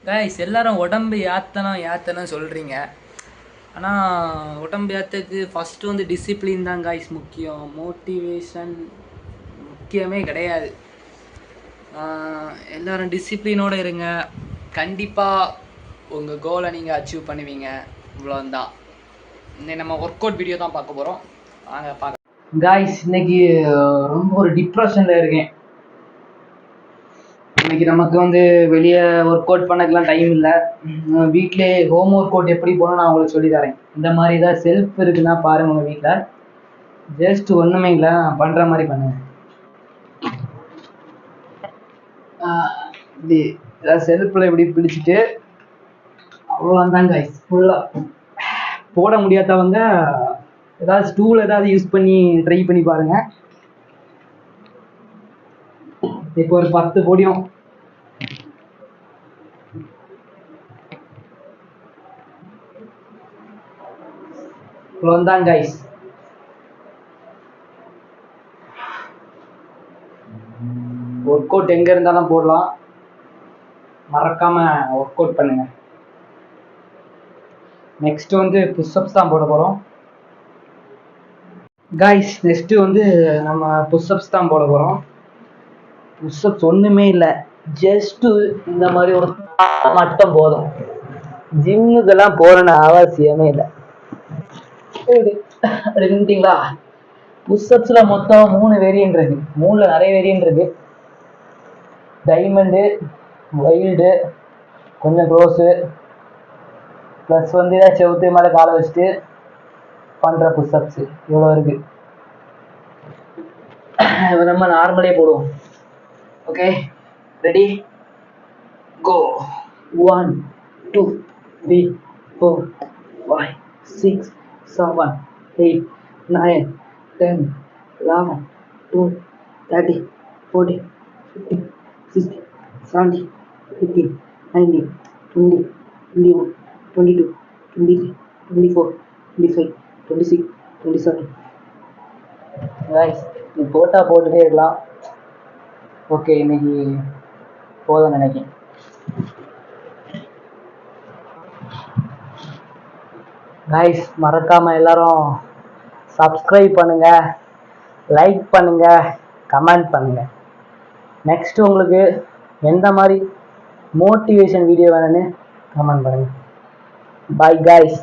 Guys எல்லாரும் உடம்பு ஏற்றணும் சொல்கிறீங்க. ஆனால் உடம்பு ஏற்றதுக்கு ஃபஸ்ட்டு வந்து டிசிப்ளின் தான் கைஸ் முக்கியம். மோட்டிவேஷன் முக்கியமே கிடையாது. எல்லோரும் டிசிப்ளினோடு இருங்க. கண்டிப்பாக உங்கள் கோலை நீங்கள் அச்சீவ் பண்ணுவீங்க. இவ்வளோதான். இன்னைக்கு நம்ம ஒர்க் அவுட் வீடியோ தான் பார்க்க போகிறோம். வாங்க பார்க்க. கைஸ் இன்னைக்கு ரொம்ப ஒரு டிப்ரெஷனில் இருக்கேன். இன்னைக்கு நமக்கு வந்து வெளியே ஒர்க் அவுட் பண்ணக்கெலாம் டைம் இல்லை. வீட்டிலே ஹோம் ஒர்க் அவுட் எப்படி போகணும் நான் உங்களுக்கு சொல்லி தரேன். இந்த மாதிரி தான் செல்ஃப் இருக்குன்னா பாருங்கள். உங்கள் வீட்டில் ஜஸ்ட் ஒன்றுமே இல்லை, நான் பண்ணுற மாதிரி பண்ணுங்க. இப்படி செல்ஃபில் இப்படி பிடிச்சிட்டு அவ்வளோதான் கைஸ். ஃபுல்லாக போட முடியாதவங்க ஏதாவது ஸ்டூல் ஏதாவது யூஸ் பண்ணி ட்ரை பண்ணி பாருங்கள். இப்போ ஒரு 10 பொடியும் இவ்வளோதான் கைஸ். ஒர்க் அவுட் எங்கே இருந்தாலும் போடலாம். மறக்காமல் ஒர்க் அவுட் பண்ணுங்க. நெக்ஸ்ட் வந்து புஷ்அப்ஸ் தான் போட போகிறோம் கைஸ். நெக்ஸ்ட்டு வந்து நம்ம புஷ்அப்ஸ் தான் போட போகிறோம். புஷ்அப்ஸ் ஒன்றுமே இல்லை, ஜஸ்ட்டு இந்த மாதிரி ஒரு மட்டும் போதும். ஜிம்முக்கெல்லாம் போகணுன்னு அவசியமே இல்லை. அப்படின்ட்டிங்களா? புஷ்அப்ஸில் மொத்தம் 3 வேரியன்ட் இருக்குது. 3ல் நிறைய வேரியன்ட் இருக்குது. டைமண்டு, வைல்டு, கொஞ்சம் க்ளோஸு, ப்ளஸ் வந்து செவுத்து மேலே காலை வச்சுட்டு பண்ணுற புஷ்அப்ஸு. இவ்வளோ இருக்குது. நம்ம நார்மலே போடுவோம். ஓகே, ரெடி, கோ. 1 2 3 4 5 6 7 8 9 10 11 12 13 14 15 16 17 18 19 20 21 22 23 24 25 26 27. கைஸ் நீ போட்டால் போட்டுகிட்டே இருக்கலாம். ஓகே, இன்னைக்கு போதும் நினைக்கிறேன். கைஸ் மறக்காமல் எல்லாரும் சப்ஸ்கிரைப் பண்ணுங்கள், லைக் பண்ணுங்கள், கமெண்ட் பண்ணுங்கள். நெக்ஸ்ட்டு உங்களுக்கு எந்த மாதிரி மோட்டிவேஷன் வீடியோ வேணும்னு கமெண்ட் பண்ணுங்கள். Bye guys.